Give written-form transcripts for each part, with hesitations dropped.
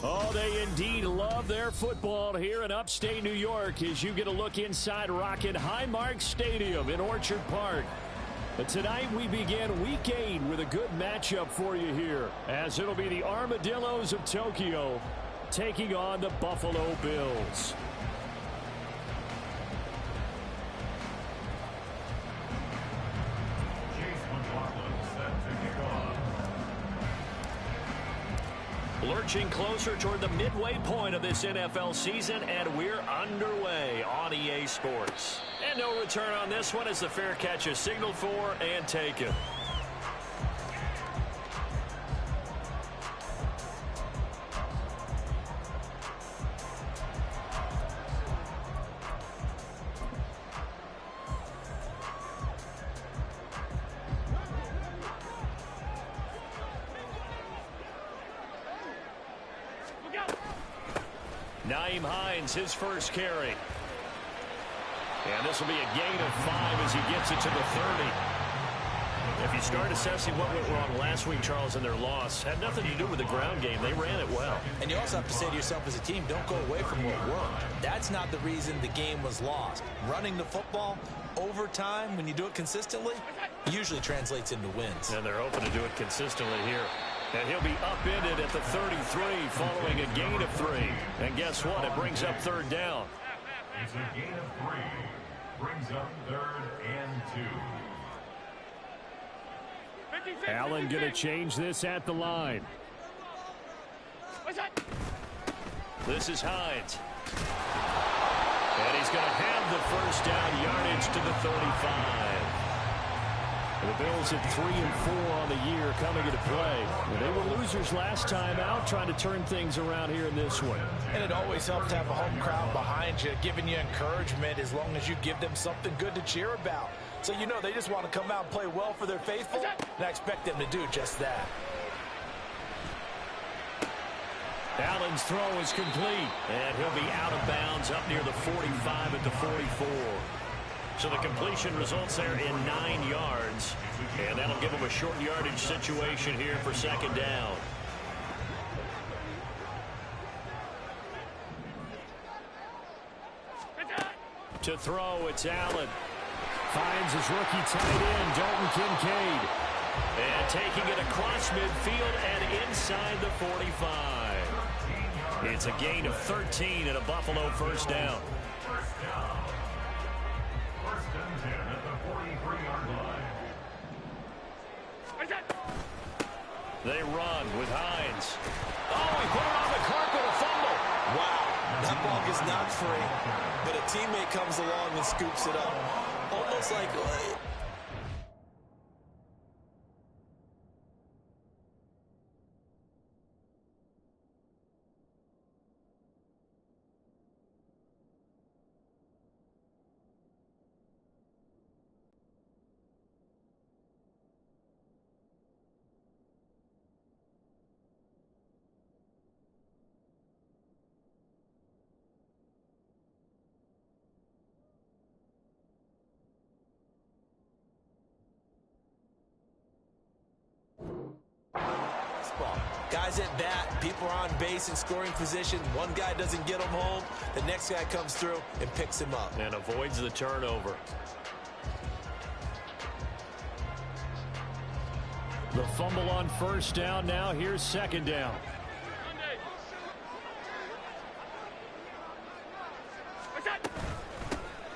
Oh, they indeed love their football here in upstate New York as you get a look inside Rocket Highmark Stadium in Orchard Park. But tonight we begin Week 8 with a good matchup for you here, as it'll be the Armadillos of Tokyo taking on the Buffalo Bills. Lurching closer toward the midway point of this NFL season, and we're underway on EA Sports. And no return on this one as the fair catch is signaled for and taken. Nyheim Hines, his first carry. And this will be a gain of 5 as he gets it to the 30. If you start assessing what went wrong last week, Charles, in their loss, had nothing to do with the ground game. They ran it well. And you also have to say to yourself as a team, don't go away from what worked. That's not the reason the game was lost. Running the football over time, when you do it consistently, usually translates into wins. And they're hoping to do it consistently here. And he'll be upended at the 33 following a gain of 3. And guess what? It brings up third down. It's a gain of 3. Brings up 3rd and 2. Allen going to change this at the line. This is Hines. And he's going to have the first down, yardage to the 35. The Bills at 3-4 on the year coming into play. They were losers last time out, trying to turn things around here in this one. And it always helps to have a home crowd behind you, giving you encouragement as long as you give them something good to cheer about. So you know they just want to come out and play well for their faithful, and I expect them to do just that. Allen's throw is complete, and he'll be out of bounds up near the 45 at the 44. So the completion results there in 9 yards, and that'll give them a short yardage situation here for second down. To throw, it's Allen. Finds his rookie tight end, Dalton Kincaid. And taking it across midfield and inside the 45. It's a gain of 13 and a Buffalo first down. They run with Hines. Oh, he put it on the carpet, a fumble. Wow, that ball is not free, but a teammate comes along and scoops it up. Almost like... Guys at bat, people are on base in scoring position. One guy doesn't get him home. The next guy comes through and picks him up. And avoids the turnover. The fumble on first down. Now here's second down.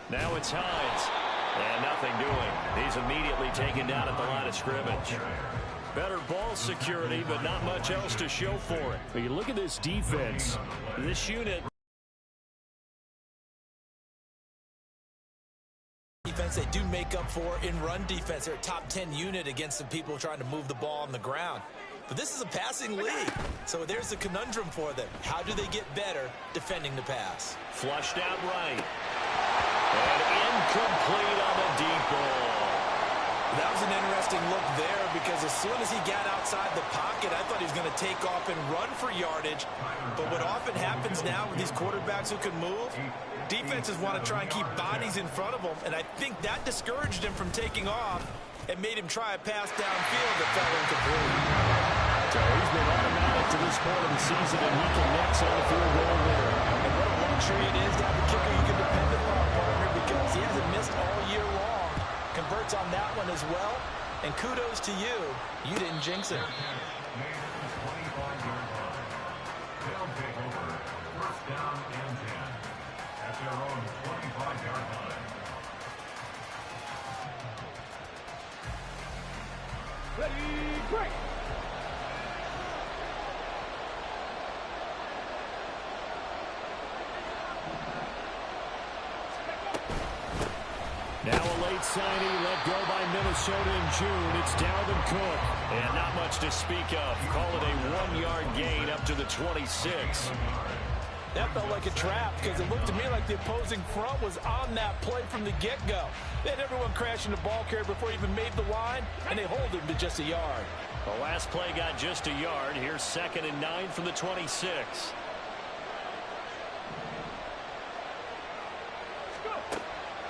Now it's Hines. And nothing doing. He's immediately taken down at the line of scrimmage. Better ball security, but not much else to show for it. But you look at this defense. This unit. Defense they do make up for in run defense. They're a top 10 unit against some people trying to move the ball on the ground. But this is a passing league. So there's a conundrum for them. How do they get better defending the pass? Flushed out right. And incomplete on the deep ball. That was an interesting look there because as soon as he got outside the pocket, I thought he was going to take off and run for yardage. But what often happens now with these quarterbacks who can move, defenses want to try and keep bodies in front of them, and I think that discouraged him from taking off and made him try a pass downfield that fell incomplete. So he's been automatically get to this point of the season, and he connects on the field goal there. And what a luxury it is to have a kicker you can depend upon, partner, because he hasn't missed all year long. Converts on that one as well. And kudos to you. You didn't jinx it. They'll take over. First down and 10 at their own 25-yard line. Ready, break! Now a late signing let go by Minnesota in June. It's Dalvin Cook. And not much to speak of. Call it a 1-yard gain up to the 26. That felt like a trap because it looked to me like the opposing front was on that play from the get-go. They had everyone crashing the ball carrier before he even made the line, and they hold him to just a yard. The last play got just a yard. Here's 2nd and 9 from the 26.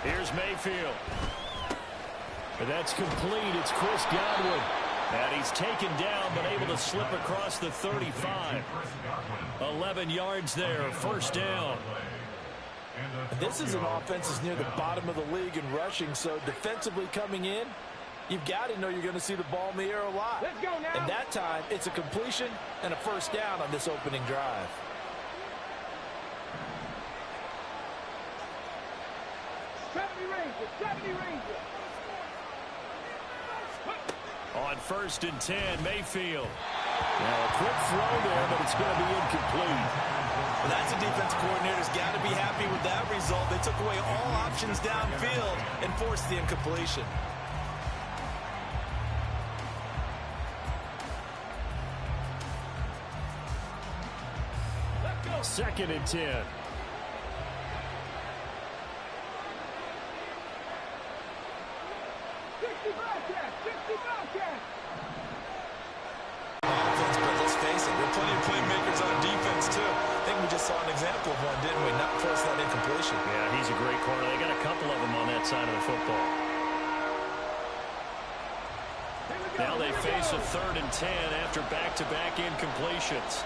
Here's Mayfield. And that's complete. It's Chris Godwin. And he's taken down, but able to slip across the 35. 11 yards there, first down. This is an offense that's near the bottom of the league in rushing, so defensively coming in, you've got to know you're going to see the ball in the air a lot. Let's go now. And that time, it's a completion and a first down on this opening drive. 70 Rangers. On 1st and 10, Mayfield. Now a quick throw there, but it's going to be incomplete. Well, that's a defensive coordinator's got to be happy with that result. They took away all options downfield and forced the incompletion. Let's go. 2nd and 10. Offense, but let's face it, there are plenty of playmakers on defense, too. I think we just saw an example of one, didn't we? Not force that incompletion. Yeah, he's a great corner. They got a couple of them on that side of the football. Now they face a 3rd and 10 after back-to-back incompletions.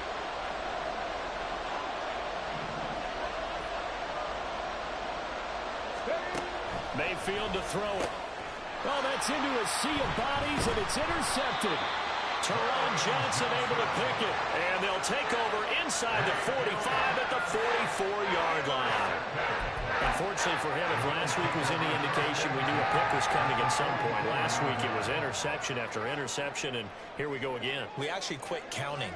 Mayfield to throw it. Oh, that's into a sea of bodies, and it's intercepted. Teron Johnson able to pick it, and they'll take over inside the 45 at the 44-yard line. Unfortunately for him, if last week was any indication, we knew a pick was coming at some point. Last week it was interception after interception, and here we go again. We actually quit counting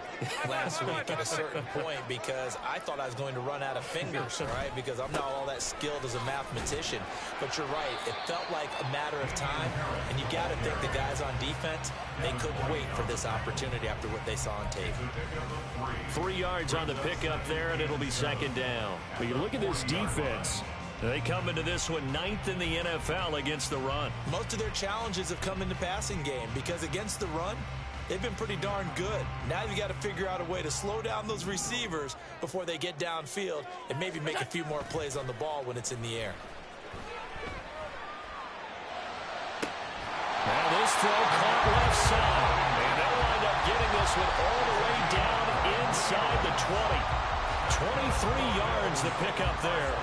last week at a certain point because I thought I was going to run out of fingers, right? Because I'm not all that skilled as a mathematician. But you're right. It felt like a matter of time, and you got to think the guys on defense, they couldn't wait for this opportunity after what they saw on tape. 3 yards on the pickup there, and it'll be 2nd down. But you look at this defense. They come into this one 9th in the NFL against the run. Most of their challenges have come in the passing game because against the run, they've been pretty darn good. Now you got to figure out a way to slow down those receivers before they get downfield and maybe make a few more plays on the ball when it's in the air. Now this throw caught left side. And they'll wind up getting this one all the way down inside the 20. 23 yards the pickup there.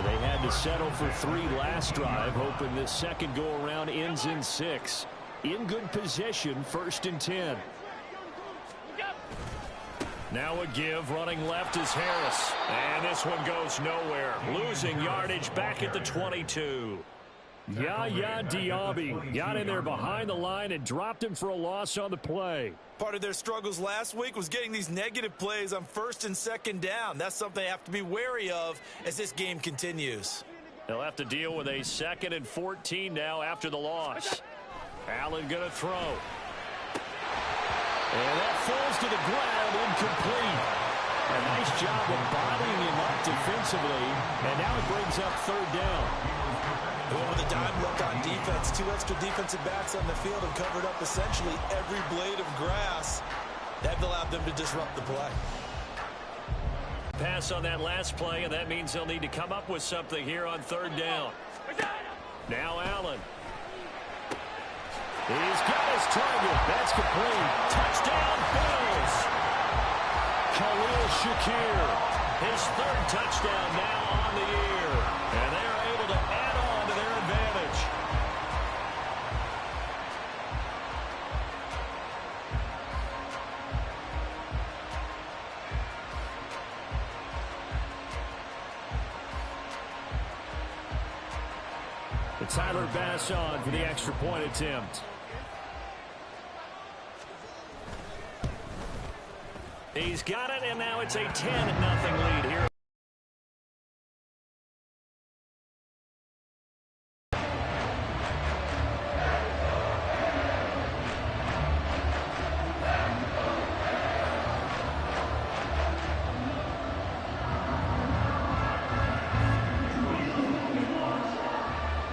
They had to settle for 3 last drive, hoping this second go-around ends in 6. In good position, 1st and 10. Now a give, running left is Harris. And this one goes nowhere. Losing yardage back at the 22. Yaya Diaby got in there behind the line and dropped him for a loss on the play. Part of their struggles last week was getting these negative plays on 1st and 2nd down. That's something they have to be wary of as this game continues. They'll have to deal with a 2nd and 14 now after the loss. Allen going to throw. And that falls to the ground, incomplete. A nice job of bodying him up defensively. And now it brings up 3rd down. With a dime look on defense, 2 extra defensive backs on the field have covered up essentially every blade of grass. That allowed them to disrupt the play. Pass on that last play, and that means they'll need to come up with something here on 3rd down. Now Allen. He's got his target. That's complete. Touchdown, Bills. Khalil Shakir, his third touchdown now on the year. And they are able to add on to their advantage. Tyler Bass on for the extra point attempt. He's got it, and now it's a 10-0 lead here.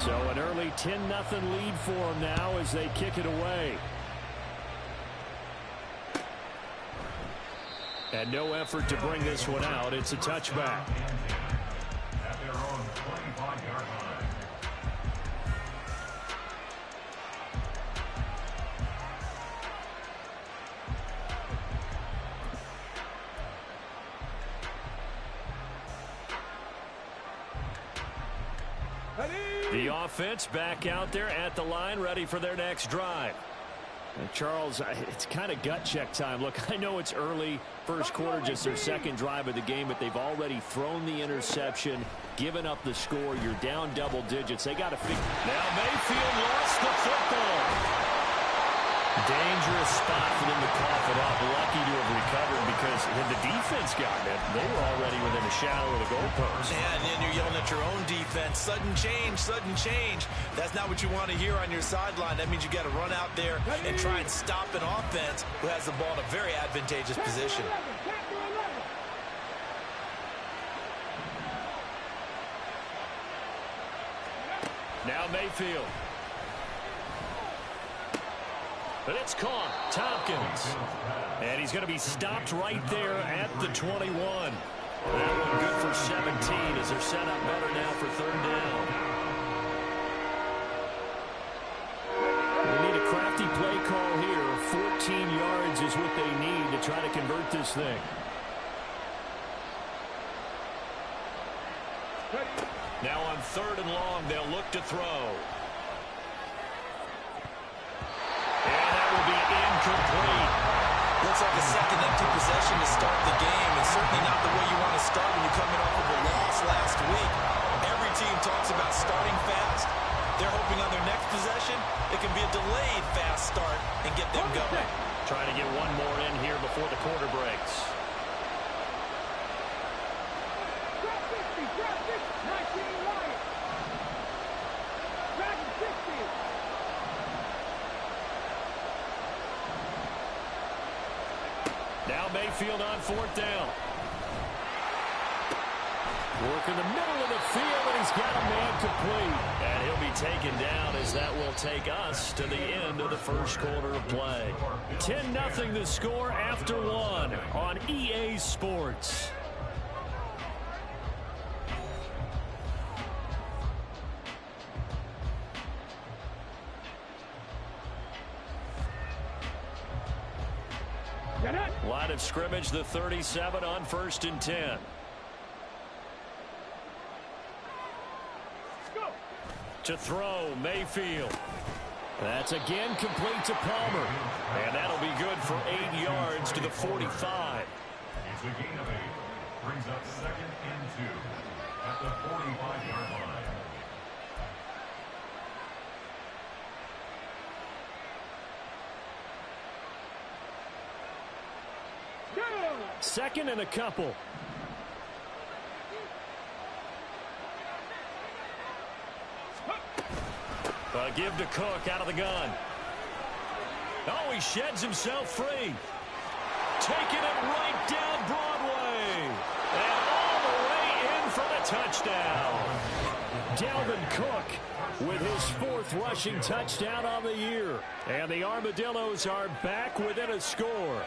So an early 10-0 lead for them now as they kick it away. And no effort to bring this one out. It's a touchback. At their own 25-yard line. The offense back out there at the line, ready for their next drive. And Charles, it's kind of gut check time. Look, I know it's early, first quarter, just their second drive of the game, but they've already thrown the interception, given up the score. You're down double digits. They got to figure. Now Mayfield lost the football. Dangerous spot for them to cough it up. Lucky to have recovered because had the defense gotten it, they were already within a shadow of the goalpost. Yeah, and then you're yelling at your own defense. Sudden change, sudden change. That's not what you want to hear on your sideline. That means you got to run out there and try and stop an offense who has the ball in a very advantageous position. Now Mayfield. But it's caught. Tompkins. And he's going to be stopped right there at the 21. That one good for 17 as they're set up better now for third down. They need a crafty play call here. 14 yards is what they need to try to convert this thing. Now on third and long, they'll look to throw. Incomplete. Looks like a second empty possession to start the game, and certainly not the way you want to start when you're coming off of a loss last week. Every team talks about starting fast. They're hoping on their next possession, it can be a delayed fast start and get them going. Trying to get one more in here before the quarter breaks. Now Mayfield on fourth down. Work in the middle of the field, and he's got a man complete. And he'll be taken down as that will take us to the end of the first quarter of play. 10-0 the score after one on EA Sports. Line of scrimmage, the 37 on 1st and 10. To throw, Mayfield. That's again complete to Palmer. And that'll be good for 8 yards to the 45. It's a gain of 8. Brings up 2nd and 2 at the 45-yard line. Second and a couple. Give to Cook out of the gun. Oh, he sheds himself free. Taking it right down Broadway. And all the way in for the touchdown. Dalvin Cook with his 4th rushing touchdown on the year. And the Armadillos are back within a score.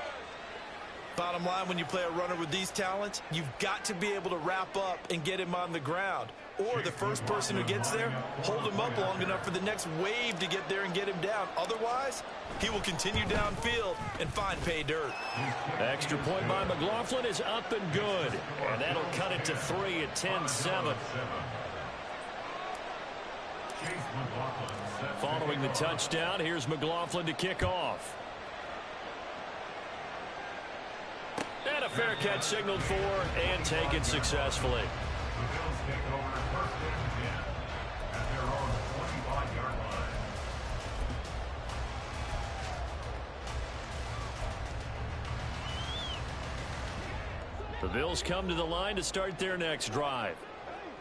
Bottom line, when you play a runner with these talents, you've got to be able to wrap up and get him on the ground. or the first person who gets there, hold him up long enough for the next wave to get there and get him down. Otherwise, he will continue downfield and find pay dirt. Extra point by McLaughlin is up and good. And that'll cut it to 3 at 10-7. Following the touchdown, here's McLaughlin to kick off. And a fair catch signaled for and taken successfully. The Bills take over first and 10 at their own 25-yard line. The Bills come to the line to start their next drive.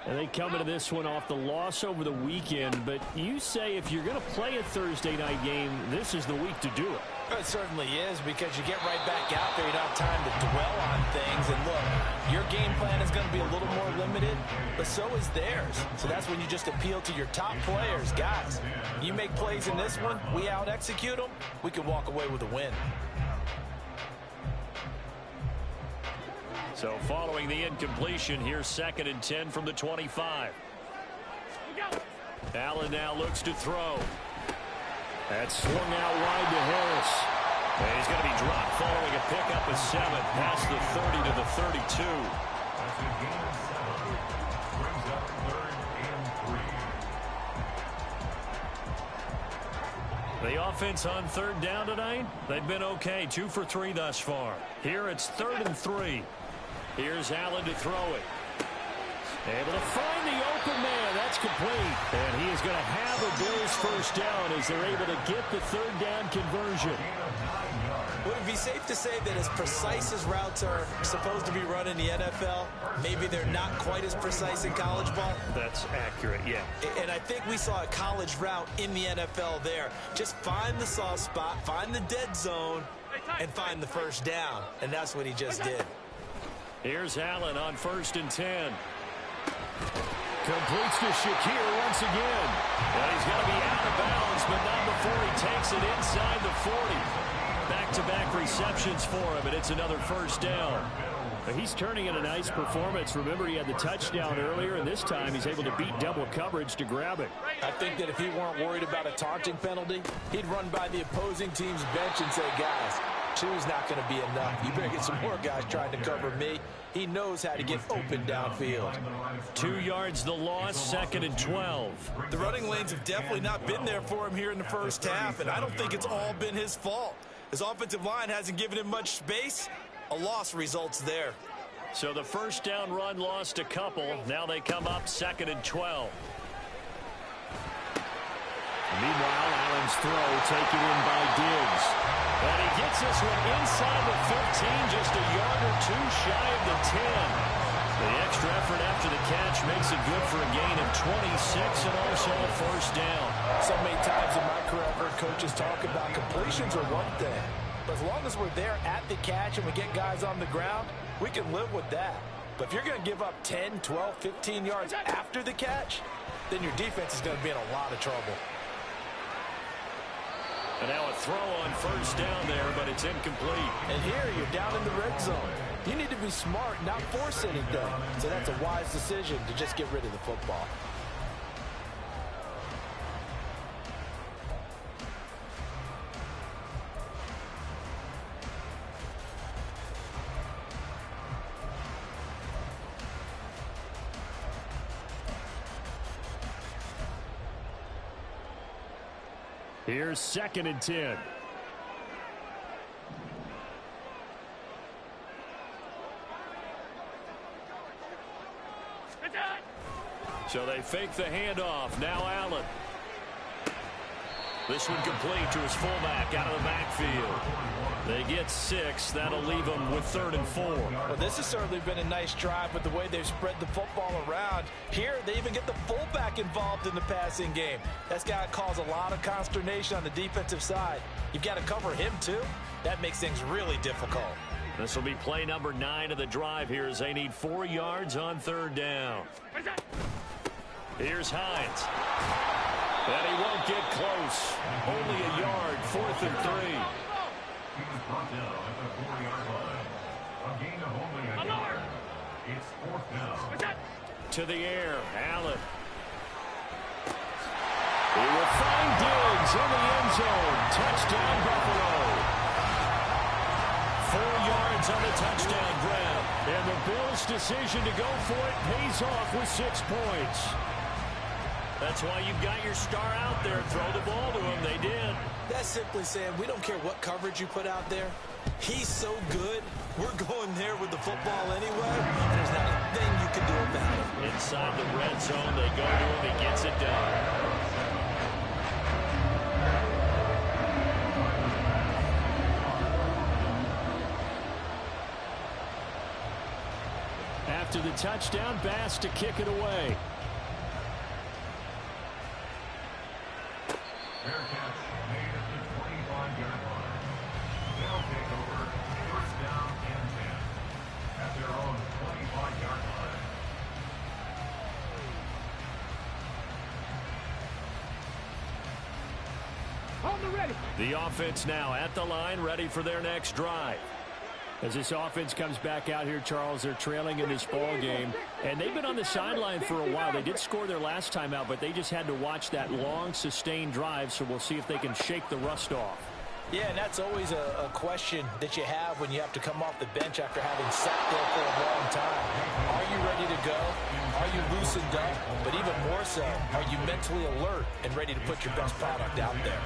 And they come into this one off the loss over the weekend. But you say if you're going to play a Thursday night game, this is the week to do it. It certainly is, because you get right back out there. You don't have time to dwell on things. And look, your game plan is going to be a little more limited, but so is theirs. So that's when you just appeal to your top players. Guys, you make plays in this one, we out-execute them, we can walk away with a win. So following the incompletion, here's 2nd and 10 from the 25. Allen now looks to throw. That's swung out wide to Harris. And he's going to be dropped following a pickup of 7 past the 30 to the 32. That's a gain of 7. Brings up 3rd and 3. The offense on 3rd down tonight, they've been okay. 2 for 3 thus far. Here it's 3rd and 3. Here's Allen to throw it. Able to find the open man. That's complete. And he is going to have a Bills first down as they're able to get the 3rd down conversion. Would it be safe to say that as precise as routes are supposed to be run in the NFL, maybe they're not quite as precise in college ball? That's accurate, yeah. And I think we saw a college route in the NFL there. Just find the soft spot, find the dead zone, and find the first down. And that's what he just did. Here's Allen on 1st and 10. Completes to Shakir once again. But he's going to be out of bounds, but not before he takes it inside the 40. Back-to-back receptions for him, and it's another first down. He's turning in a nice performance. Remember, he had the touchdown earlier, and this time he's able to beat double coverage to grab it. I think that if he weren't worried about a taunting penalty, he'd run by the opposing team's bench and say, guys, two's not going to be enough. You better get some more guys trying to cover me. He knows how to get open downfield. 2 yards the loss, 2nd and 12. The running lanes have definitely not been there for him here in the first half, and I don't think it's all been his fault. His offensive line hasn't given him much space. A loss results there. So the first down run lost a couple. Now they come up 2nd and 12. Meanwhile, Allen's throw taken in by Diggs. And he gets this one inside the 15, just a yard or 2 shy of the 10. The extra effort after the catch makes it good for a gain of 26 and also a first down. So many times in my career, I've heard coaches talk about completions are one thing. But as long as we're there at the catch and we get guys on the ground, we can live with that. But if you're going to give up 10, 12, 15 yards after the catch, then your defense is going to be in a lot of trouble. And now a throw on first down there, but it's incomplete. And here you're down in the red zone. You need to be smart, not force anything. So that's a wise decision to just get rid of the football. Here's 2nd and 10. So they fake the handoff. Now Allen. This one complete to his fullback out of the backfield. They get 6. That'll leave them with 3rd and 4. Well, this has certainly been a nice drive with the way they've spread the football around. Here, they even get the fullback involved in the passing game. That's got to cause a lot of consternation on the defensive side. You've got to cover him, too. That makes things really difficult. This will be play number 9 of the drive here as they need 4 yards on 3rd down. Here's Hines. And he won't get close. Only a yard, 4th and 3. He was brought down at the 4-yard line. A gain of only a yard. It's 4th down. To the air, Allen. He will find Diggs in the end zone. Touchdown, Buffalo. 4 yards on the touchdown grab. And the Bills' decision to go for it pays off with 6 points. That's why you've got your star out there. Throw the ball to him. They did. That's simply saying we don't care what coverage you put out there. He's so good, we're going there with the football anyway, and there's not a thing you can do about it. Inside the red zone, they go to him. He gets it done. After the touchdown, Bass to kick it away. Fair catch made at the 25-yard line. They'll take over first down and 10 at their own 25-yard line. On the ready. The offense now at the line, ready for their next drive. As this offense comes back out here, Charles, they're trailing in this ball game, and they've been on the sideline for a while. They did score their last time out, but they just had to watch that long, sustained drive, so we'll see if they can shake the rust off. Yeah, and that's always a question that you have when you have to come off the bench after having sat there for a long time. Are you ready to go? Are you loosened up? But even more so, are you mentally alert and ready to put your best product out there?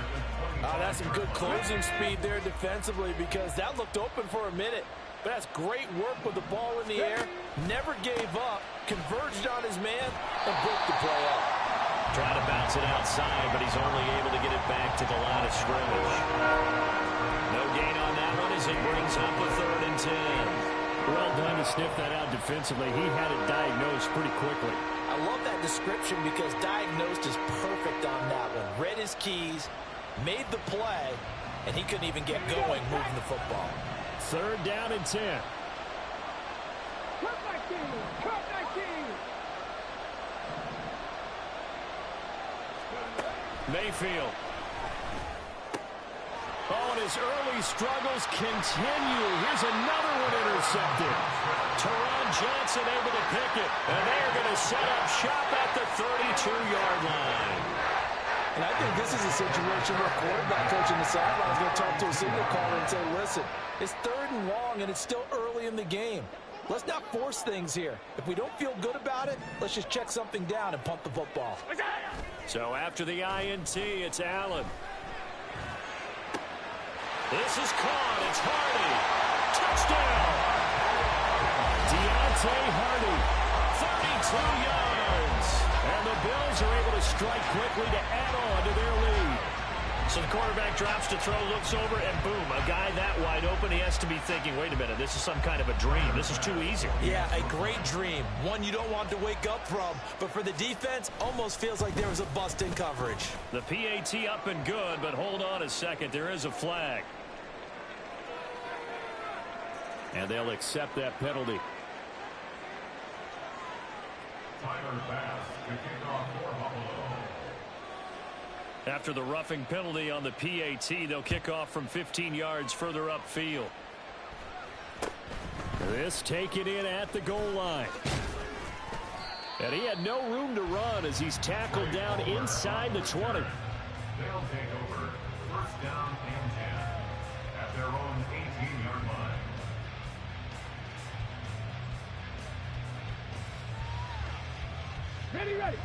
That's some good closing speed there defensively, because that looked open for a minute. But that's great work with the ball in the air. Never gave up, converged on his man, and broke the play up. Trying to bounce it outside, but he's only able to get it back to the line of scrimmage. No gain on that one as it brings up a 3rd and 10. Well done to sniff that out defensively. He had it diagnosed pretty quickly. I love that description because diagnosed is perfect on that one. Read his keys, made the play, and he couldn't even get going moving the football. 3rd down and 10. Cut 19. Cut 19. Mayfield. Oh, and his early struggles continue. Here's another one intercepted. Teron Johnson able to pick it, and they're going to set up shop at the 32-yard line. And I think this is a situation where a quarterback coach in the sideline is going to talk to a signal caller and say, listen, it's 3rd and long, and it's still early in the game. Let's not force things here. If we don't feel good about it, let's just check something down and punt the football. So after the INT, it's Allen. This is caught. It's Hardy. Touchdown. Deontay Hardy. 32 yards. And the Bills are able to strike quickly to add on to their lead. So the quarterback drops to throw, looks over, and boom, a guy that wide open, he has to be thinking, wait a minute, this is some kind of a dream. This is too easy. Yeah, a great dream. One you don't want to wake up from. But for the defense, almost feels like there was a bust in coverage. The PAT up and good, but hold on a second. There is a flag. And they'll accept that penalty. Tyler Bass to kick off for Buffalo. After the roughing penalty on the PAT, they'll kick off from 15 yards further upfield. This taken in at the goal line. And he had no room to run as he's tackled down inside the 20. They'll take over first down and 10 at their own 18-yard line. Ready, ready.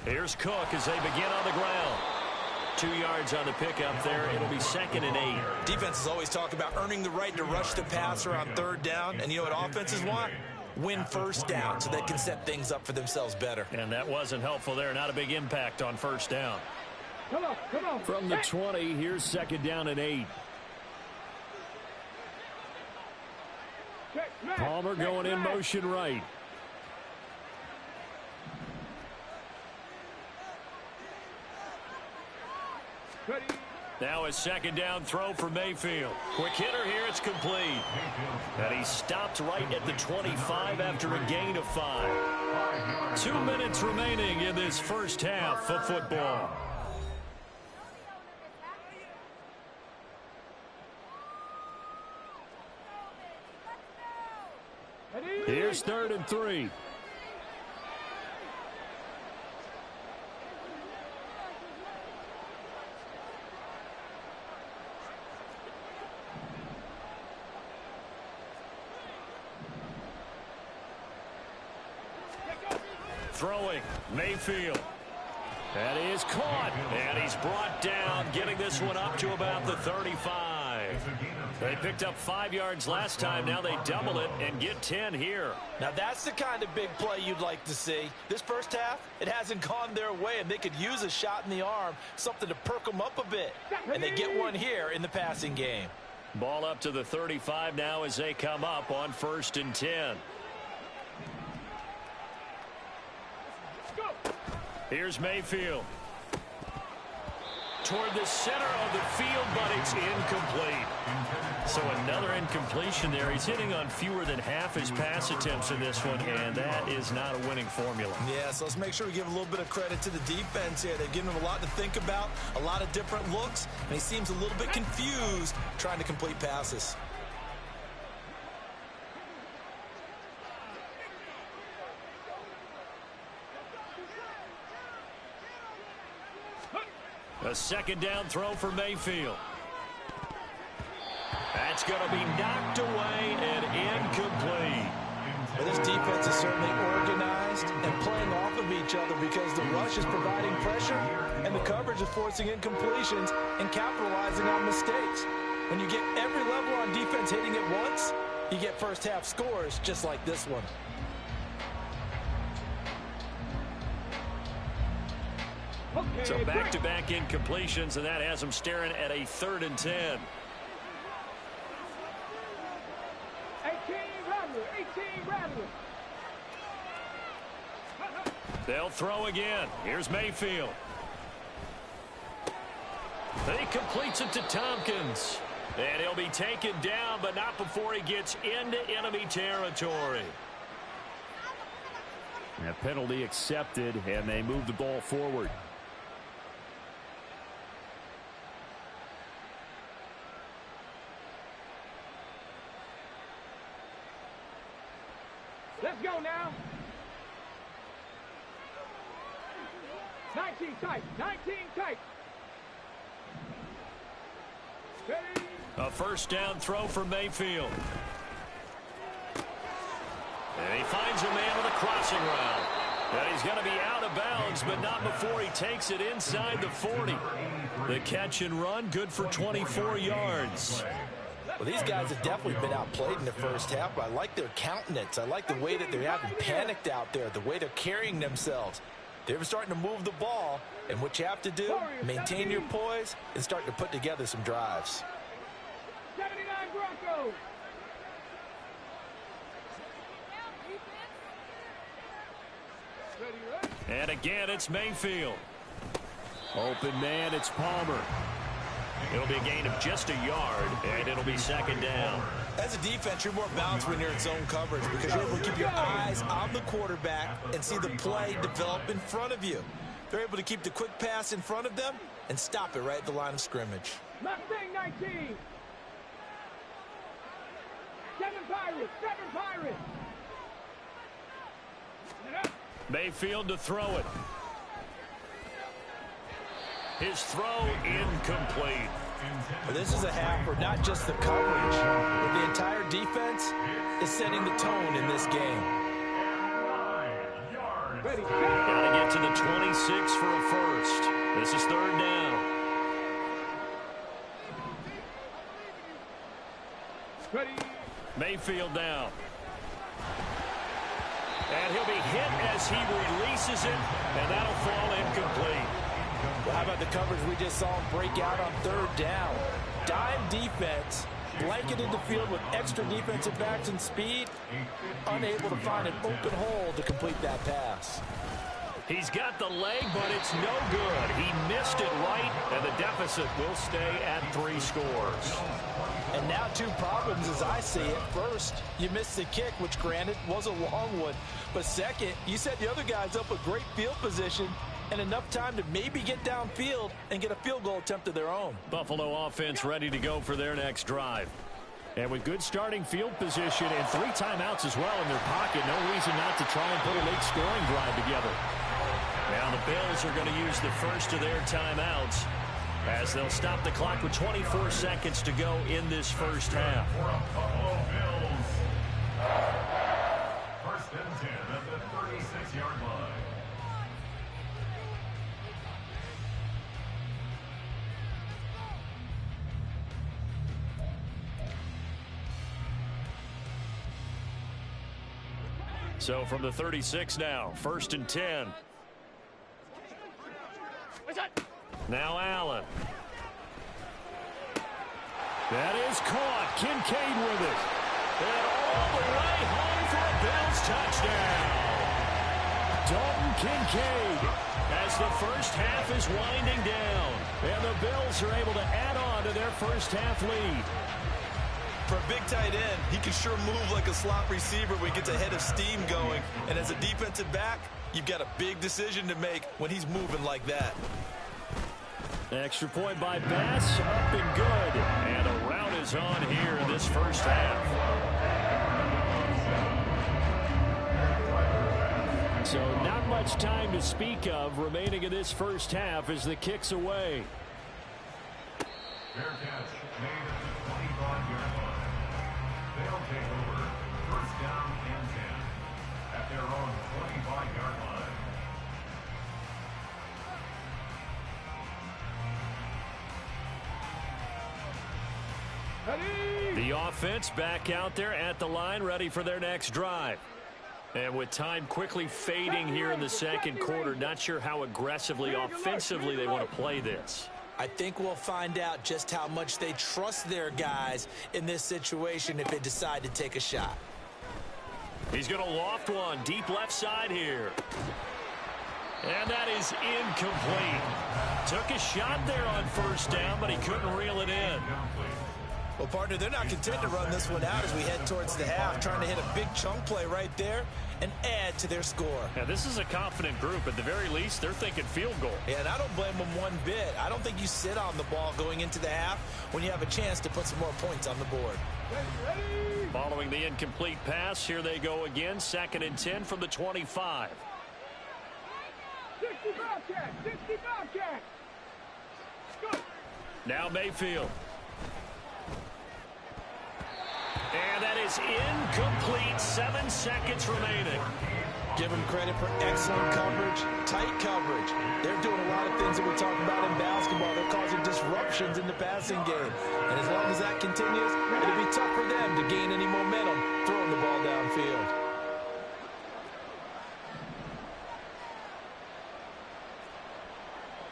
Here's Cook as they begin on the ground. 2 yards on the pickup there. It'll be 2nd and 8. Defenses always talk about earning the right to rush the passer on 3rd down. And you know what offenses want? Win first down so they can set things up for themselves better. And that wasn't helpful there. Not a big impact on first down. Come on, come on. From the 20, here's 2nd down and 8. Check, man. Palmer going in motion right. Ready. Now a 2nd down throw for Mayfield. Quick hitter here, it's complete. And he stopped right at the 25 after a gain of 5. 2 minutes remaining in this first half of football. Here's 3rd and 3. Throwing, Mayfield. That is caught, and he's brought down, getting this one up to about the 35. They picked up 5 yards last time. Now they double it and get 10 here. Now that's the kind of big play you'd like to see. This first half, it hasn't gone their way, and they could use a shot in the arm, something to perk them up a bit. And they get one here in the passing game. Ball up to the 35 now as they come up on 1st and 10. Here's Mayfield. Toward the center of the field, but it's incomplete. So another incompletion there. He's hitting on fewer than half his pass attempts in this one, and that is not a winning formula. Yeah, so let's make sure we give a little bit of credit to the defense here. They've given him a lot to think about, a lot of different looks, and he seems a little bit confused trying to complete passes. A 2nd down throw for Mayfield. That's going to be knocked away and incomplete. Well, this defense is certainly organized and playing off of each other because the rush is providing pressure and the coverage is forcing incompletions and capitalizing on mistakes. When you get every level on defense hitting at once, you get first half scores just like this one. So back-to-back incompletions, and that has them staring at a 3rd and 10. 18 Rattler. They'll throw again. Here's Mayfield. He completes it to Tompkins. And he'll be taken down, but not before he gets into enemy territory. A penalty accepted, and they move the ball forward. Let's go now. 19 tight. Ready? A 1st down throw for Mayfield. And he finds a man with a crossing route. And he's going to be out of bounds, but not before he takes it inside the 40. The catch and run, good for 24 yards. Well, these guys have definitely been outplayed in the first half, but I like their countenance. I like the way that they haven't panicked out there, the way they're carrying themselves. They're starting to move the ball, and what you have to do, maintain your poise and start to put together some drives. 79 Broncos. And again, it's Mayfield. Open man, it's Palmer. It'll be a gain of just a yard, and it'll be 2nd down. As a defense, you're more balanced when you're in zone coverage because you're able to keep your eyes on the quarterback and see the play develop in front of you. They're able to keep the quick pass in front of them and stop it right at the line of scrimmage. Mustang 19. 7 Pirates. Mayfield to throw it. His throw incomplete. Well, this is a half where not just the coverage, but the entire defense is setting the tone in this game. Got to get to the 26 for a 1st. This is 3rd down. Ready. Mayfield down. And he'll be hit as he releases it, and that'll fall incomplete. Well, how about the coverage we just saw him break out on 3rd down? Dime defense, blanketed the field with extra defensive backs and speed, unable to find an open hole to complete that pass. He's got the leg, but it's no good. He missed it right, and the deficit will stay at 3 scores. And now 2 problems as I see it. First, you missed the kick, which granted was a long one. But second, you set the other guys up with great field position and enough time to maybe get downfield and get a field goal attempt of their own. Buffalo offense ready to go for their next drive. And with good starting field position and 3 timeouts as well in their pocket, no reason not to try and put a late scoring drive together. Now the Bills are going to use the first of their timeouts as they'll stop the clock with 24 seconds to go in this first half. First and 10 at the 36-yard line. So from the 36 now, first and 10. Now Allen. That is caught. Kincaid with it. And all the way home for a Bills touchdown. Dalton Kincaid as the first half is winding down. And the Bills are able to add on to their first half lead. For a big tight end, he can sure move like a slot receiver when he gets a head of steam going. And as a defensive back, you've got a big decision to make when he's moving like that. Extra point by Bass, up and good. And a rout is on here in this first half. So not much time to speak of remaining in this first half as the kick's away. Fair catch made at the 25-yard line. They'll take over first down and 10 at their own 25-yard line. The offense back out there at the line, ready for their next drive. And with time quickly fading here in the second quarter, not sure how aggressively, offensively they want to play this. I think we'll find out just how much they trust their guys in this situation if they decide to take a shot. He's going to loft one deep left side here. And that is incomplete. Took a shot there on first down, but he couldn't reel it in. Well, partner, they're not content to run this one out as we head towards the half, trying to hit a big chunk play right there and add to their score. Now, this is a confident group. At the very least, they're thinking field goal. Yeah, and I don't blame them one bit. I don't think you sit on the ball going into the half when you have a chance to put some more points on the board. Following the incomplete pass, here they go again. Second and 10 from the 25. 60 Bobcat! 60 Bobcat! Good. Now Mayfield. And that is incomplete. 7 seconds remaining. Give them credit for excellent coverage, tight coverage. They're doing a lot of things that we talk about in basketball. They're causing disruptions in the passing game. And as long as that continues, it'll be tough for them to gain any momentum throwing the ball downfield.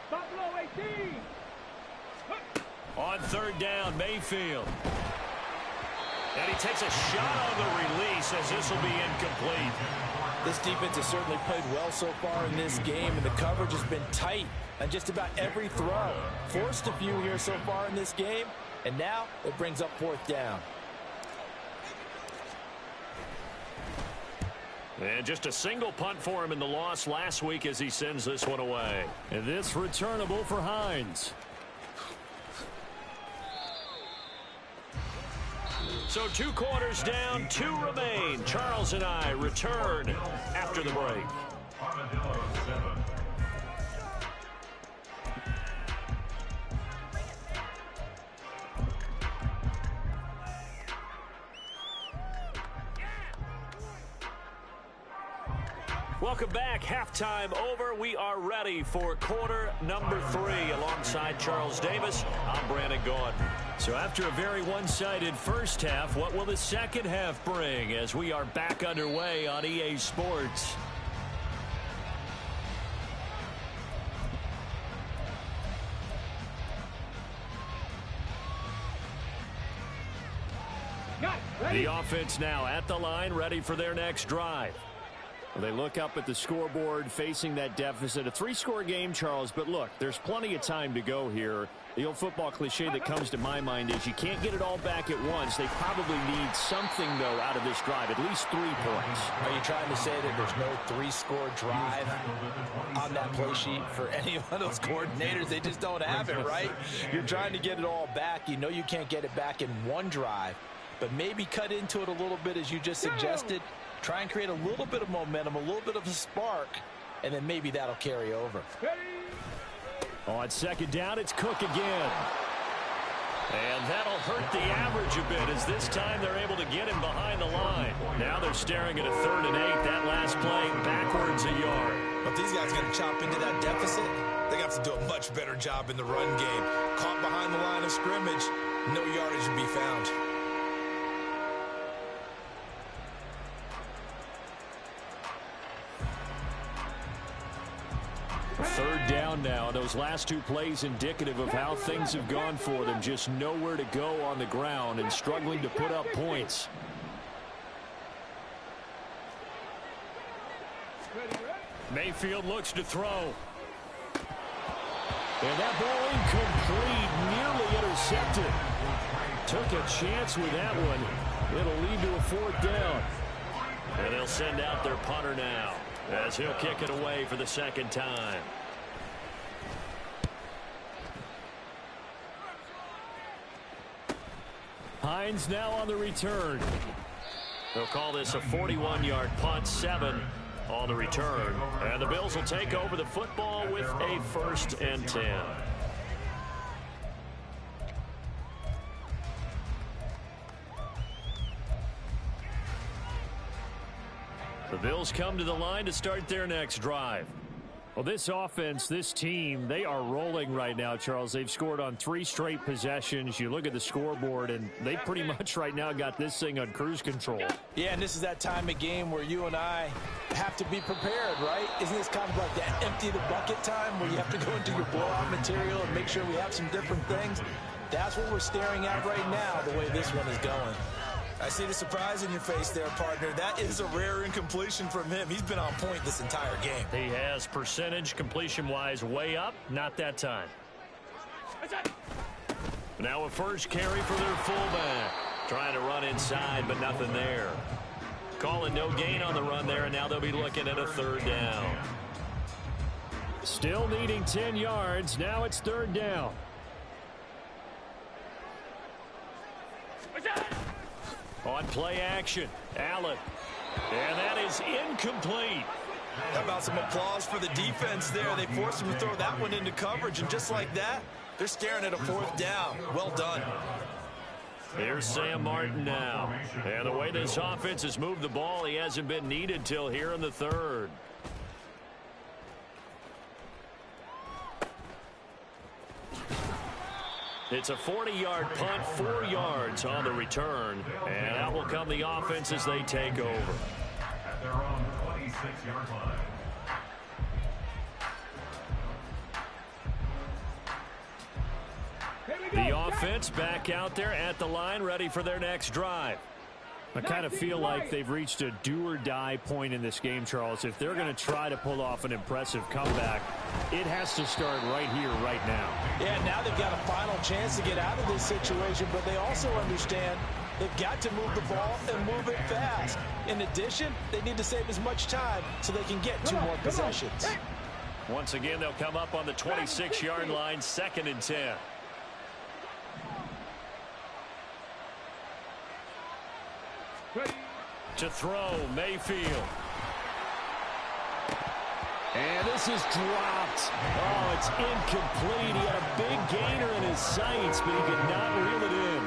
Buffalo 18! On third down, Mayfield. And he takes a shot on the release as this will be incomplete. This defense has certainly played well so far in this game, and the coverage has been tight on just about every throw. Forced a few here so far in this game, and now it brings up fourth down. And just a single punt for him in the loss last week as he sends this one away. And this returnable for Hines. So 2 quarters down, 2 remain. Charles and I return after the break. Armadillo 7. Welcome back. Halftime over. We are ready for quarter number 3. Alongside Charles Davis, I'm Brandon Gaudin. So after a very one-sided first half, what will the second half bring as we are back underway on EA Sports? The offense now at the line, ready for their next drive. They look up at the scoreboard, facing that deficit. A 3-score game, Charles, but look, there's plenty of time to go here. The old football cliche that comes to my mind is you can't get it all back at once. They probably need something, though, out of this drive, at least 3 points. Are you trying to say that there's no 3-score drive on that play sheet for any one of those coordinators? They just don't have it, right? You're trying to get it all back. You know you can't get it back in one drive. but maybe cut into it a little bit as you just suggested. Try and create a little bit of momentum, a little bit of a spark, and then maybe that'll carry over. On second down, it's Cook again. And that'll hurt the average a bit as this time they're able to get him behind the line. Now they're staring at a 3rd and 8. That last play backwards a yard. But these guys got to chop into that deficit. They have to do a much better job in the run game. Caught behind the line of scrimmage, no yardage to be found. Third down now. Those last 2 plays indicative of how things have gone for them. Just nowhere to go on the ground and struggling to put up points. Mayfield looks to throw. And that ball incomplete, nearly intercepted. Took a chance with that one. It'll lead to a 4th down. And they'll send out their punter now, as he'll kick it away for the 2nd time. Hines now on the return. They'll call this a 41-yard punt, 7 on the return. And the Bills will take over the football with a 1st and 10. The Bills come to the line to start their next drive. Well, this offense, this team, they are rolling right now, Charles. They've scored on 3 straight possessions. You look at the scoreboard, and they pretty much right now got this thing on cruise control. Yeah, and this is that time of game where you and I have to be prepared, right? Isn't this kind of like that empty the bucket time where you have to go into your blowout material and make sure we have some different things? That's what we're staring at right now, the way this one is going. I see the surprise in your face there, partner. That is a rare incompletion from him. He's been on point this entire game. He has percentage completion-wise way up. Not that time. Now a first carry for their fullback. Trying to run inside, but nothing there. Calling no gain on the run there, and now they'll be looking at a 3rd down. Still needing 10 yards. Now it's 3rd down. On play action, Allen. And that is incomplete. How about some applause for the defense there? They forced him to throw that one into coverage, and just like that, they're staring at a 4th down. Well done. Here's Sam Martin now. And the way this offense has moved the ball, he hasn't been needed till here in the 3rd. It's a 40-yard punt, 4 yards on the return. And out will come the offense as they take over. At their own 26-yard line. The offense back out there at the line, ready for their next drive. I kind of feel like they've reached a do-or-die point in this game, Charles. If they're going to try to pull off an impressive comeback, it has to start right here, right now. Yeah, now they've got a final chance to get out of this situation, but they also understand they've got to move the ball and move it fast. In addition, they need to save as much time so they can get 2 more possessions. Once again, they'll come up on the 26-yard line, 2nd and 10. To throw, Mayfield. And this is dropped. Oh, it's incomplete. He had a big gainer in his sights, but he could not reel it in.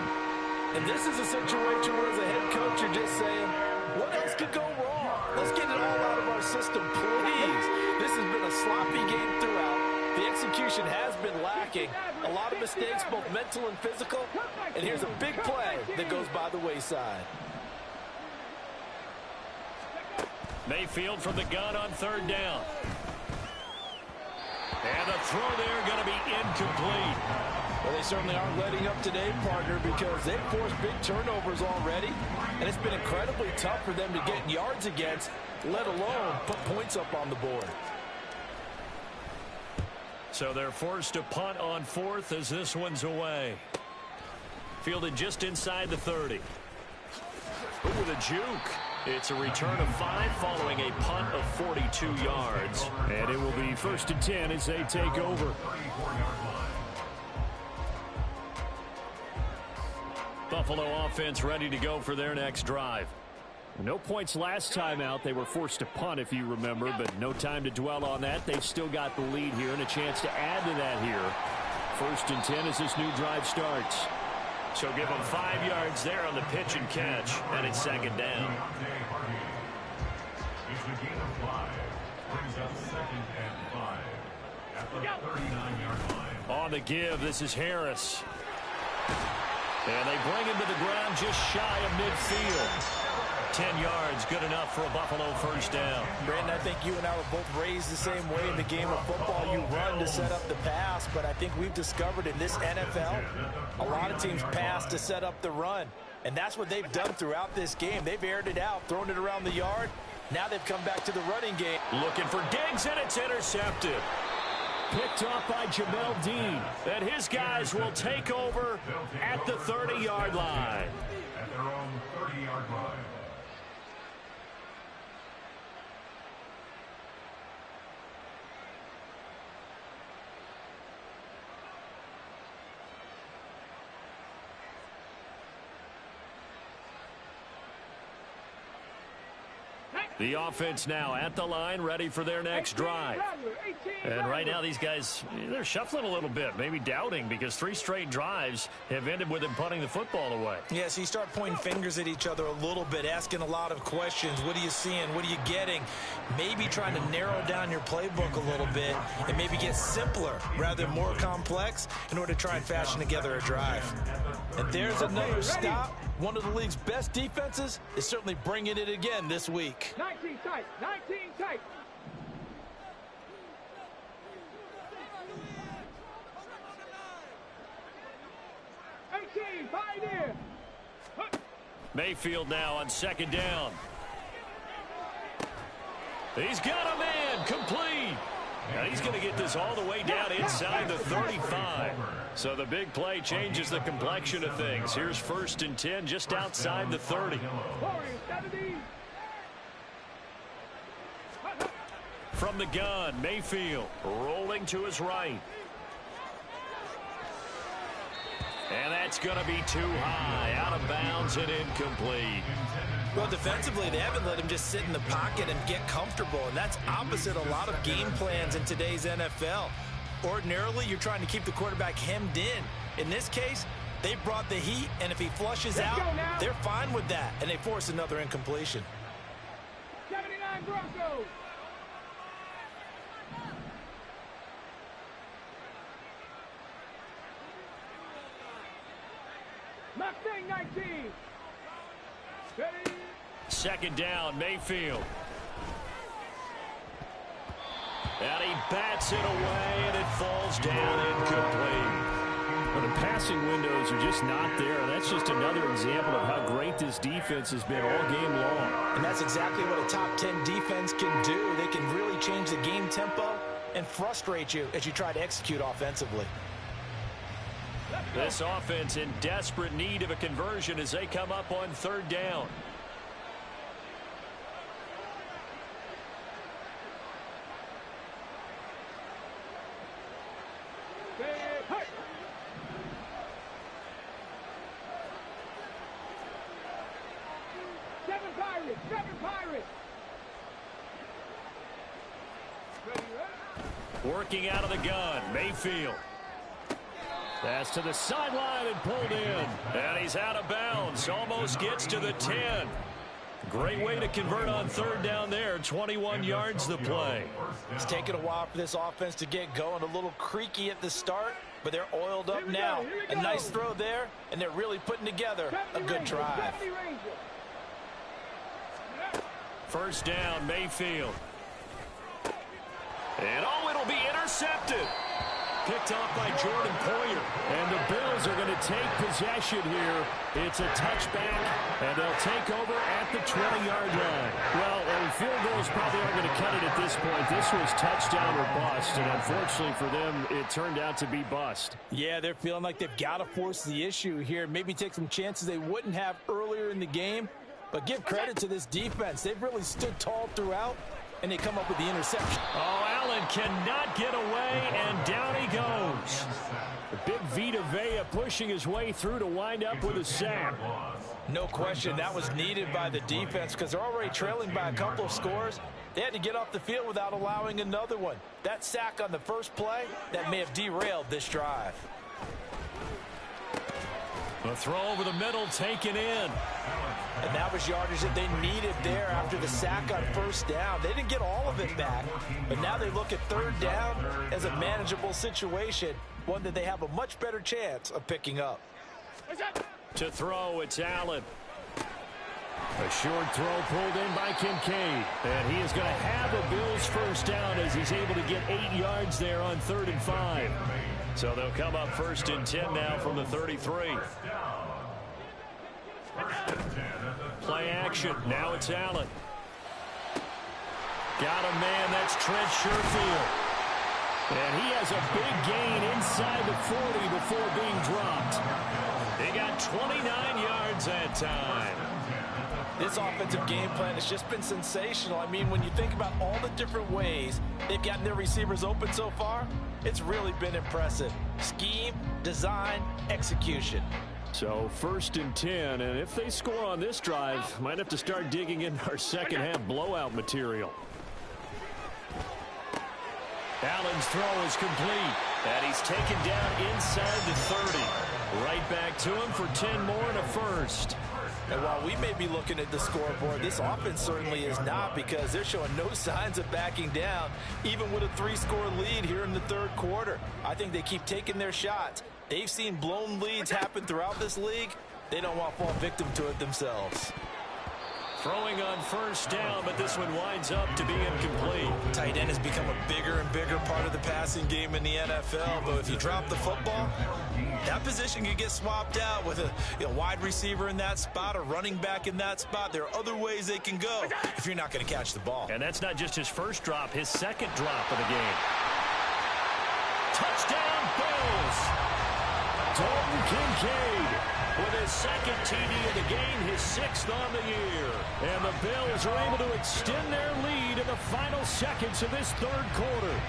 And this is a situation where as a head coach, you're just saying, what else could go wrong? Let's get it all out of our system, please. This has been a sloppy game throughout. The execution has been lacking. A lot of mistakes, both mental and physical. And here's a big play that goes by the wayside. Mayfield from the gun on 3rd down. And the throw there going to be incomplete. Well, they certainly aren't letting up today, partner, because they've forced big turnovers already. And it's been incredibly tough for them to get yards against, let alone put points up on the board. So they're forced to punt on 4th as this one's away. Fielded just inside the 30. Ooh, with a juke. It's a return of 5 following a punt of 42 yards. And it will be 1st and 10 as they take over. The Buffalo offense ready to go for their next drive. No points last time out. They were forced to punt, if you remember, but no time to dwell on that. They've still got the lead here and a chance to add to that here. 1st and 10 as this new drive starts. So give them 5 yards there on the pitch and catch, and it's 2nd down. It's a gain of 5. Brings up 2nd and 5 at the 39-yard line. On the give, this is Harris. And they bring him to the ground just shy of midfield. 10 yards, good enough for a Buffalo 1st down. Brandon, I think you and I were both raised the same way in the game of football. You run to set up the pass, but I think we've discovered in this NFL, a lot of teams pass to set up the run. And that's what they've done throughout this game. They've aired it out, thrown it around the yard. Now they've come back to the running game. Looking for Diggs, and it's intercepted. Picked off by Jamel Dean. And his guys will take over at the 30-yard line. At their own 30-yard line. The offense now at the line, ready for their next drive. And right now, these guys, they're shuffling a little bit, maybe doubting, because 3 straight drives have ended with them punting the football away. Yeah, so you start pointing fingers at each other a little bit, asking a lot of questions. What are you seeing? What are you getting? Maybe trying to narrow down your playbook a little bit and maybe get simpler rather than more complex in order to try and fashion together a drive. And there's another stop. One of the league's best defenses is certainly bringing it again this week. 19 tight, 19 tight. Mayfield now on 2nd down. He's got a man, complete. Now he's going to get this all the way down inside the 35. So the big play changes the complexion of things. Here's 1st and 10 just outside the 30. From the gun, Mayfield rolling to his right. And that's going to be too high, out of bounds and incomplete. Well, defensively, they haven't let him just sit in the pocket and get comfortable, and that's opposite a lot of game plans in today's NFL. Ordinarily, you're trying to keep the quarterback hemmed in. In this case, they brought the heat, and if he flushes out, they're fine with that, and they force another incompletion. 79 Broncos. Mustang 19. Ready. 2nd down, Mayfield. And he bats it away, and it falls down incomplete. Well, the passing windows are just not there. That's just another example of how great this defense has been all game long. And that's exactly what a top 10 defense can do. They can really change the game tempo and frustrate you as you try to execute offensively. This offense in desperate need of a conversion as they come up on 3rd down. Seven Pirates. Working out of the gun, Mayfield. Pass to the sideline and pulled in. And he's out of bounds. Almost gets to the 10. Great way to convert on 3rd down there. 21 yards the play. It's taken a while for this offense to get going. A little creaky at the start, but they're oiled up now. A nice throw there, and they're really putting together a good drive. 1st down, Mayfield. And it'll be intercepted. Picked off by Jordan Poyer. And the Bills are going to take possession here. It's a touchback, and they'll take over at the 20-yard line. Well, field goals probably aren't going to cut it at this point. This was touchdown or bust, and unfortunately for them, it turned out to be bust. Yeah, they're feeling like they've got to force the issue here. Maybe take some chances they wouldn't have earlier in the game. But give credit to this defense. They've really stood tall throughout. and they come up with the interception. Oh, Allen cannot get away, and down he goes. The big Vita Vea pushing his way through to wind up with a sack. No question, that was needed by the defense because they're already trailing by a couple of scores. They had to get off the field without allowing another one. That sack on the first play, that may have derailed this drive. A throw over the middle taken in. And that was yardage that they needed there after the sack on first down. They didn't get all of it back, but now they look at third down as a manageable situation, one that they have a much better chance of picking up. To throw, it's Allen. A short throw pulled in by Kincaid. And he is going to have a Bills first down as he's able to get 8 yards there on 3rd and 5. So they'll come up 1st and 10 now from the 33. Play action. Now it's Allen. Got a man. That's Trent Sherfield. And he has a big gain inside the 40 before being dropped. They got 29 yards that time. This offensive game plan has just been sensational. I mean, when you think about all the different ways they've gotten their receivers open so far, it's really been impressive. Scheme, design, execution. So 1st and 10, and if they score on this drive, might have to start digging in our second half blowout material. Allen's throw is complete, and he's taken down inside the 30. Right back to him for 10 more and a first. And while we may be looking at the scoreboard, this offense certainly is not, because they're showing no signs of backing down, even with a 3-score lead here in the 3rd quarter. I think they keep taking their shots. They've seen blown leads happen throughout this league. They don't want to fall victim to it themselves. Throwing on first down, but this one winds up to be incomplete. Tight end has become a bigger and bigger part of the passing game in the NFL, but if you drop the football, that position can get swapped out with a wide receiver in that spot, a running back in that spot. There are other ways they can go if you're not going to catch the ball. And that's not just his first drop, his second drop of the game. Touchdown, Bills! Dalton Kincaid with his second TD of the game, his 6th on the year. And the Bills are able to extend their lead in the final seconds of this 3rd quarter.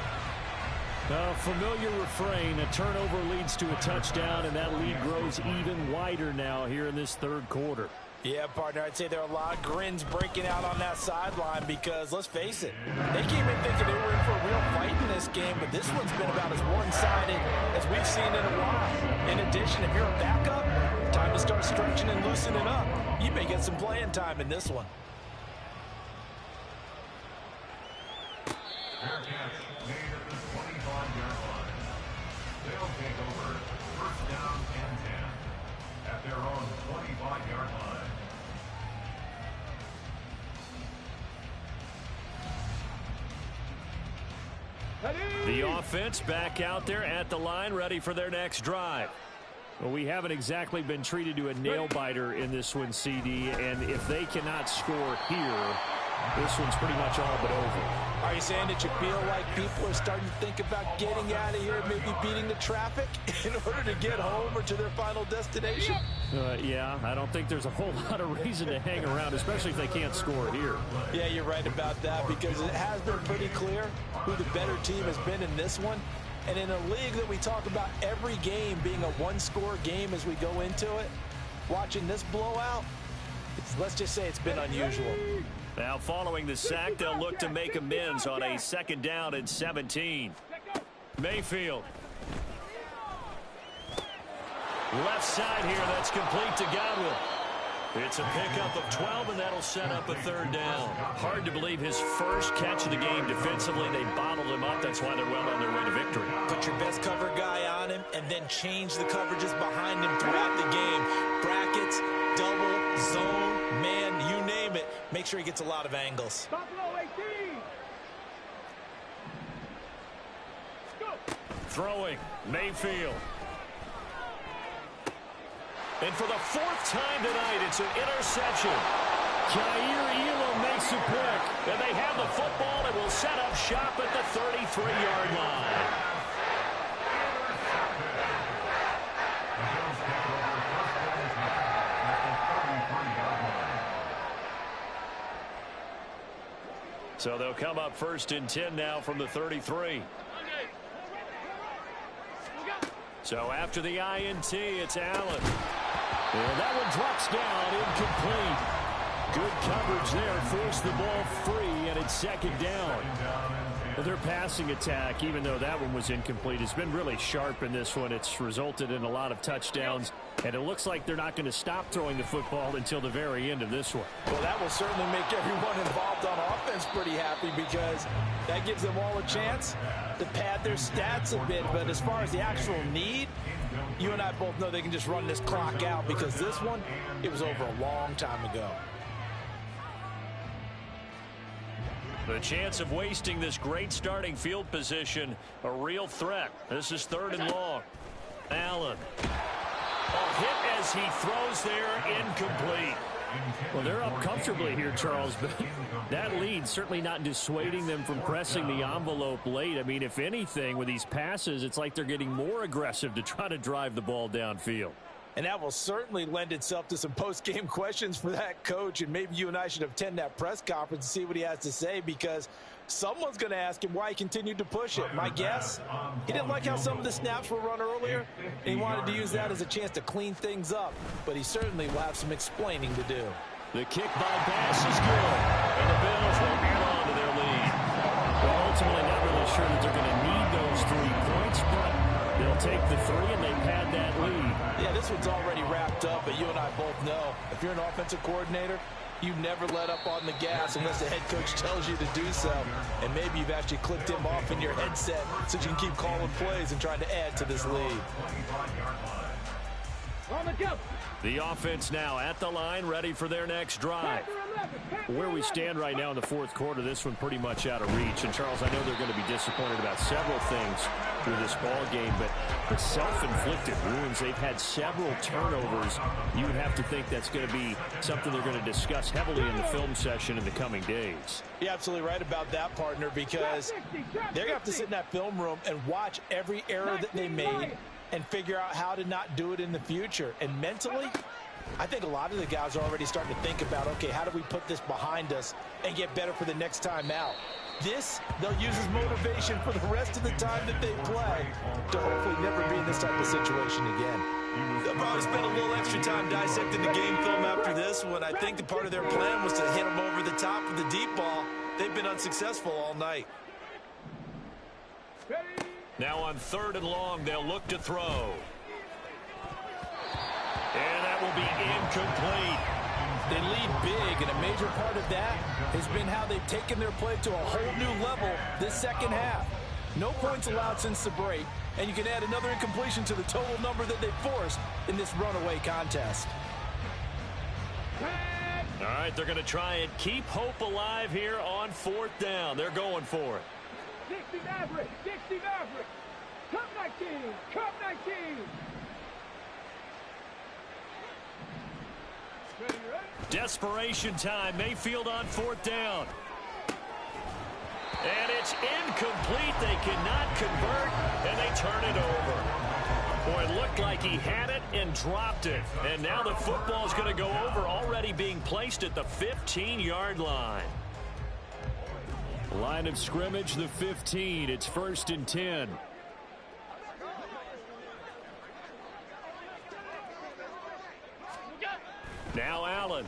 A familiar refrain, a turnover leads to a touchdown, and that lead grows even wider now here in this 3rd quarter. Yeah, partner, I'd say there are a lot of grins breaking out on that sideline because, let's face it, they came in thinking they were in for a real fight in this game, but this one's been about as one-sided as we've seen in a while. In addition, if you're a backup, time to start stretching and loosening up. You may get some playing time in this one. Fair catch made at the 25-yard line. They'll take over 1st down and 10 at their own 25-yard line. The offense back out there at the line, ready for their next drive. Well, we haven't exactly been treated to a nail-biter in this one, CD, and if they cannot score here, this one's pretty much all but over. Are you saying that you feel like people are starting to think about getting out of here, maybe beating the traffic in order to get home or to their final destination? Yeah, I don't think there's a whole lot of reason to hang around, especially if they can't score here. Yeah, you're right about that, because it has been pretty clear who the better team has been in this one. And in a league that we talk about every game being a one-score game as we go into it, watching this blowout, let's just say it's been unusual. Now, following the sack, they'll look to make amends on a 2nd down and 17. Mayfield. Left side here, that's complete to Godwin. It's a pickup of 12, and that'll set up a 3rd down. Hard to believe his first catch of the game defensively. They bottled him up. That's why they're well on their way to victory. Put your best cover guy on him and then change the coverages behind him throughout the game. Brackets, double, zone, man, you name it. Make sure he gets a lot of angles. Buffalo 18. Go. Throwing, Mayfield. And for the 4th time tonight, it's an interception. Jair Elam makes a pick. And they have the football and will set up shop at the 33-yard line. So they'll come up 1st and 10 now from the 33. So after the INT, it's Allen. And that one drops down, incomplete. Good coverage there, forced the ball free, and it's 2nd down. Well, their passing attack, even though that one was incomplete, has been really sharp in this one. It's resulted in a lot of touchdowns, and it looks like they're not going to stop throwing the football until the very end of this one. Well, that will certainly make everyone involved on offense pretty happy because that gives them all a chance to pad their stats a bit. But as far as the actual need, you and I both know they can just run this clock out because this one, it was over a long time ago. The chance of wasting this great starting field position, a real threat. This is 3rd and long. Allen. A hit as he throws there, incomplete. Well, they're up comfortably here, Charles, but that lead certainly not dissuading them from pressing the envelope late. I mean, if anything, with these passes, it's like they're getting more aggressive to try to drive the ball downfield. And that will certainly lend itself to some post-game questions for that coach. And maybe you and I should attend that press conference and see what he has to say because someone's going to ask him why he continued to push it. My guess, he didn't like how some of the snaps were run earlier, and he wanted to use that as a chance to clean things up. But he certainly will have some explaining to do. The kick by Bass is good, and the Bills will hang on to their lead. Well, ultimately, not really sure that they're going to need those 3 points, but they'll take the 3 and they've had that lead. Yeah, this one's already wrapped up, but you and I both know if you're an offensive coordinator, you never let up on the gas unless the head coach tells you to do so. And maybe you've actually clicked him off in your headset so you can keep calling plays and trying to add to this lead. The offense now at the line, ready for their next drive. Where we stand right now in the 4th quarter, this one pretty much out of reach. And, Charles, I know they're going to be disappointed about several things through this ball game, but the self-inflicted wounds, they've had several turnovers. You would have to think that's going to be something they're going to discuss heavily in the film session in the coming days. You're absolutely right about that, partner, because they're going to have to sit in that film room and watch every error that they made and figure out how to not do it in the future. And mentally, I think a lot of the guys are already starting to think about, okay, how do we put this behind us and get better for the next time out? This, they'll use as motivation for the rest of the time that they play to hopefully never be in this type of situation again. They'll probably spend a little extra time dissecting the game film after this one. I think the part of their plan was to hit them over the top with the deep ball. They've been unsuccessful all night. Now on 3rd and long, they'll look to throw. And that will be incomplete. They lead big, and a major part of that has been how they've taken their play to a whole new level this second half. No points allowed since the break, and you can add another incompletion to the total number that they forced in this runaway contest. All right, they're going to try and keep hope alive here on 4th down. They're going for it. 60 Maverick, 60 Maverick. Cup 19, Cup 19. Ready, ready? Desperation time. Mayfield on 4th down. And it's incomplete. They cannot convert, and they turn it over. Boy, it looked like he had it and dropped it. And now the football's going to go over, already being placed at the 15-yard line. Line of scrimmage, the 15. It's 1st and 10. Now Allen.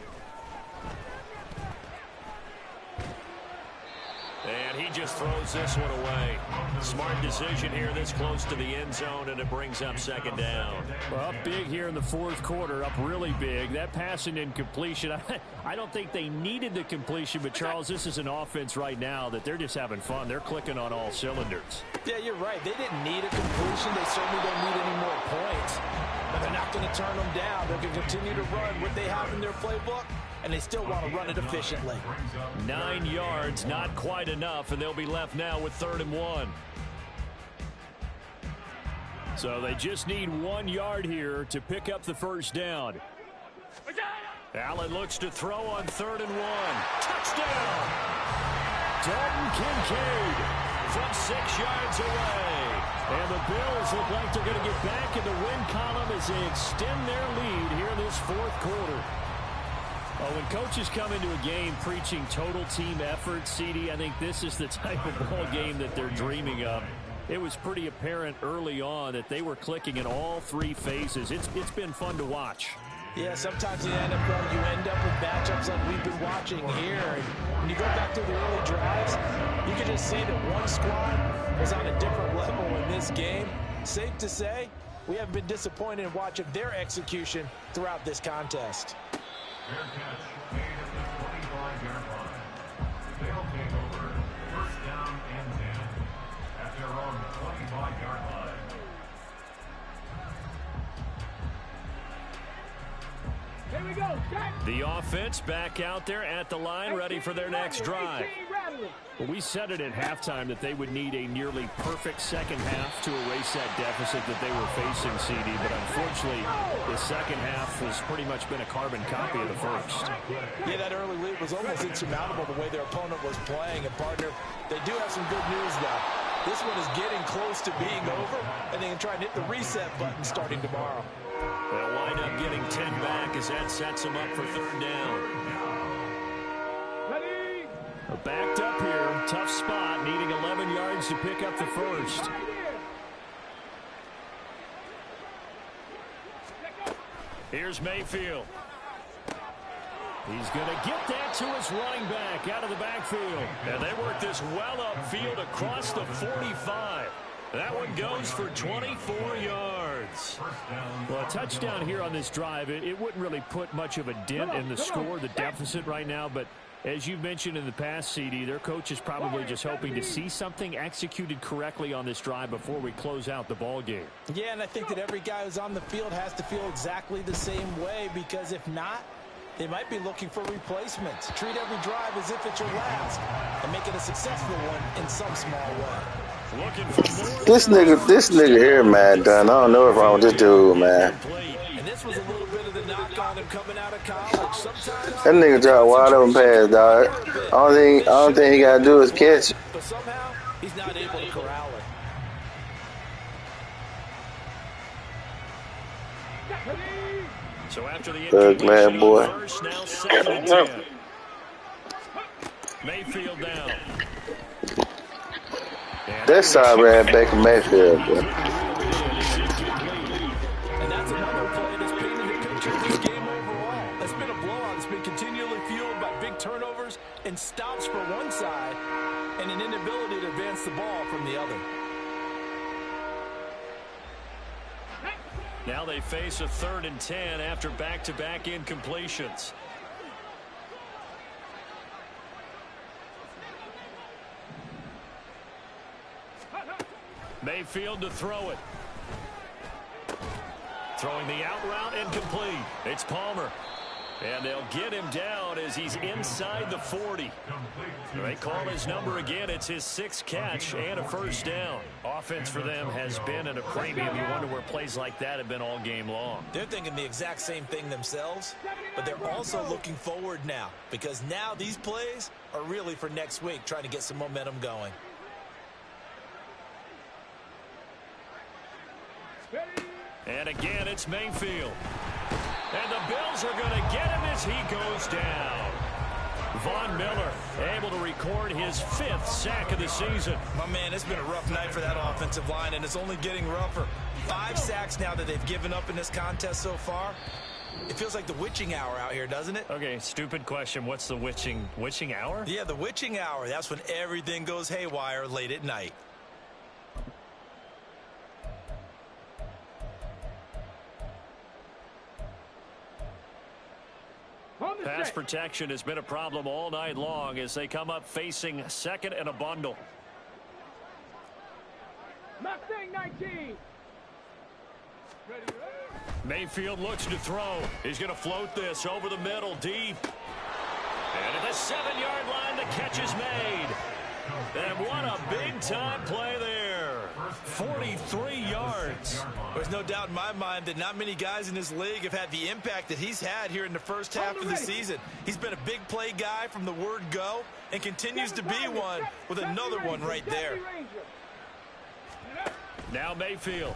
And he just throws this one away. Smart decision here this close to the end zone, and it brings up 2nd down. Well, up big here in the 4th quarter, up really big. That pass and incompletion, I don't think they needed the completion, but, Charles, this is an offense right now that they're just having fun. They're clicking on all cylinders. Yeah, you're right. They didn't need a completion. They certainly don't need any more points. But they're not going to turn them down. They're going to continue to run what they have in their playbook, and they still want to run it efficiently. 9 yards, not quite enough, and they'll be left now with 3rd and 1. So they just need 1 yard here to pick up the 1st down. Allen looks to throw on 3rd and 1. Touchdown! Dalton Kincaid from 6 yards away. And the Bills look like they're going to get back in the win column as they extend their lead here in this 4th quarter. Well, when coaches come into a game preaching total team effort, CD, I think this is the type of ball game that they're dreaming of. It was pretty apparent early on that they were clicking in all three phases. It's been fun to watch. Yeah, sometimes in the NFL you end up with matchups like we've been watching here. And when you go back to the early drives, you can just see that one squad was on a different level in this game. Safe to say, we have been disappointed in watching their execution throughout this contest. Fair catch made at the 25-yard line. They'll take over first down and 10 at their own 25-yard line. Here we go. Set. The offense back out there at the line, ready for their next drive. Well, we said it at halftime that they would need a nearly perfect second half to erase that deficit that they were facing, CD. But unfortunately, the second half has pretty much been a carbon copy of the first. Yeah, that early lead was almost insurmountable the way their opponent was playing. And, partner, they do have some good news, though. This one is getting close to being over, and they can try and hit the reset button starting tomorrow. They'll wind up getting 10 back as that sets them up for third down. Ready. Backed up here, tough spot, needing 11 yards to pick up the first. Here's Mayfield. He's going to get that to his running back out of the backfield. And they work this well upfield across the 45. That one goes for 24 yards. Well, a touchdown here on this drive, it wouldn't really put much of a dent in the score, the deficit right now. But as you mentioned in the past, CD, their coach is probably just hoping to see something executed correctly on this drive before we close out the ball game. Yeah, and I think that every guy who's on the field has to feel exactly the same way, because if not, they might be looking for replacements. Treat every drive as if it's your last and make it a successful one in some small way. Looking for more. This nigga here, man, done. I don't know what's wrong with this dude, man. And this was a little bit of the knock on him coming out of college. Sometimes That nigga dropped wide open pass, dog. I don't think he gotta do is catch it. but somehow he's not able to corral it. So after the glad boy. First, now 2nd and 10. Mayfield down. That side ran Baker Mayfield, bro. And that's another play that's painted a picture of this game overall. That's been a blowout. It's been continually fueled by big turnovers and stops for one side and an inability to advance the ball from the other. Now they face a 3rd and 10 after back-to-back incompletions. Mayfield to throw it. Throwing the out route incomplete. It's Palmer. And they'll get him down as he's inside the 40. They call his number again. It's his 6th catch and a first down. Offense for them has been at a premium. You wonder where plays like that have been all game long. They're thinking the exact same thing themselves, but they're also looking forward now, because now these plays are really for next week, trying to get some momentum going. And again, it's Mayfield. And the Bills are going to get him as he goes down. Von Miller able to record his 5th sack of the season. My man, it's been a rough night for that offensive line, and it's only getting rougher. 5 sacks now that they've given up in this contest so far. It feels like the witching hour out here, doesn't it? Okay, stupid question. What's the witching hour? Yeah, the witching hour. That's when everything goes haywire late at night. Pass protection has been a problem all night long as they come up facing 2nd and a bundle. Mustang 19. Ready. Mayfield looks to throw. He's going to float this over the middle, deep. And at the 7-yard line, the catch is made. And what a big-time play there. 43 yards. There's no doubt in my mind that not many guys in this league have had the impact that he's had here in the first half of the season. He's been a big play guy from the word go and continues to be one with another one right there. Now Mayfield.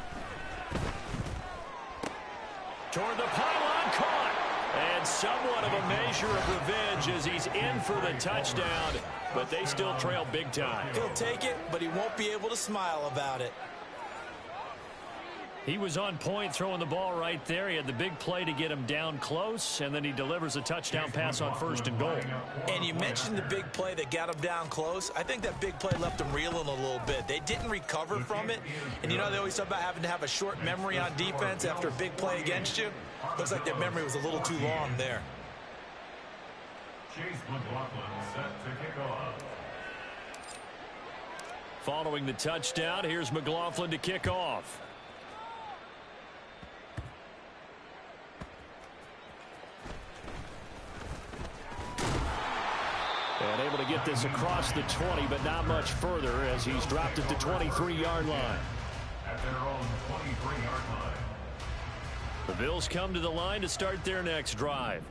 Toward the pylon, caught. And somewhat of a measure of revenge as he's in for the touchdown, but they still trail big time. He'll take it, but he won't be able to smile about it. He was on point throwing the ball right there. He had the big play to get him down close, and then he delivers a touchdown pass on 1st and goal. And you mentioned the big play that got him down close. I think that big play left him reeling a little bit. They didn't recover from it. And you know, they always talk about having to have a short memory on defense after a big play against you. Looks like their memory was a little too long there. Chase McLaughlin set to kick off. Following the touchdown, here's McLaughlin to kick off. And able to get this across the 20, but not much further as he's dropped it to 23-yard line. At their own 23-yard line. The Bills come to the line to start their next drive.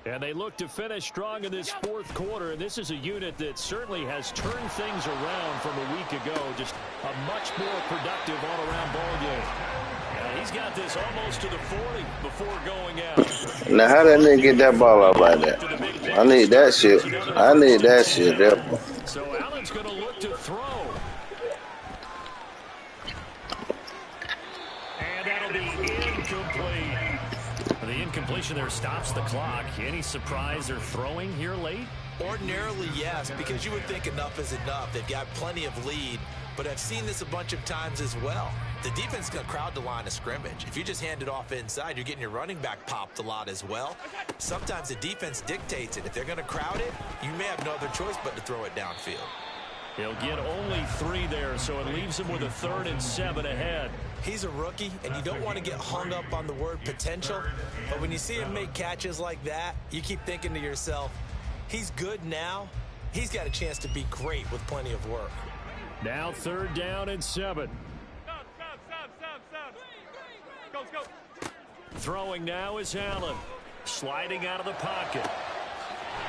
And they look to finish strong in this 4th quarter. And this is a unit that certainly has turned things around from a week ago. Just a much more productive all-around ball game. And he's got this almost to the 40 before going out. Now, how that nigga get that ball out like that? I need that shit. I need that shit. So Allen's going to look to throw. And that'll be incomplete. The incompletion there stops the clock. Any surprise they're throwing here late? Ordinarily, yes, because you would think enough is enough. They've got plenty of lead, but I've seen this a bunch of times as well. The defense is going to crowd the line of scrimmage. If you just hand it off inside, you're getting your running back popped a lot as well. Sometimes the defense dictates it. If they're going to crowd it, you may have no other choice but to throw it downfield. He'll get only 3 there, so it leaves him with a 3rd and 7 ahead. He's a rookie, and you don't want to get hung up on the word potential, but when you see him make catches like that, you keep thinking to yourself, he's good now. He's got a chance to be great with plenty of work. Now 3rd down and 7. Go. Throwing now is Allen. Sliding out of the pocket.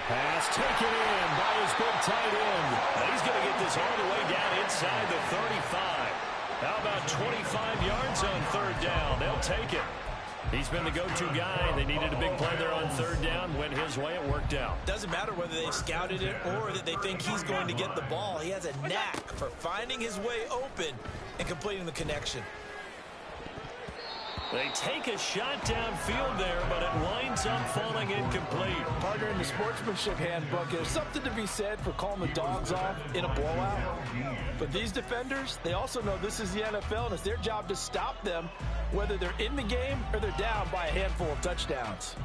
Pass taken in by his big tight end. He's going to get this all the way down inside the 35. How about 25 yards on 3rd down? They'll take it. He's been the go-to guy. They needed a big play there on 3rd down. Went his way. It worked out. Doesn't matter whether they've scouted it or that they think he's going to get the ball. He has a knack for finding his way open and completing the connection. They take a shot downfield there, but it winds up falling incomplete. Partner, in the sportsmanship handbook, there's something to be said for calling the dogs off in a blowout. But these defenders, they also know this is the NFL, and it's their job to stop them, whether they're in the game or they're down by a handful of touchdowns.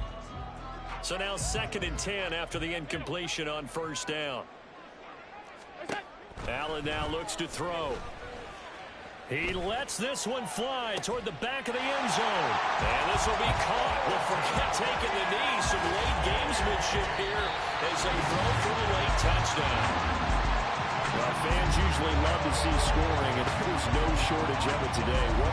So now 2nd and 10 after the incompletion on 1st down. Allen now looks to throw. He lets this one fly toward the back of the end zone. And this will be caught. We'll forget taking the knee. Some late gamesmanship here as they throw for a late touchdown. Well, fans usually love to see scoring, and there's no shortage of it today. What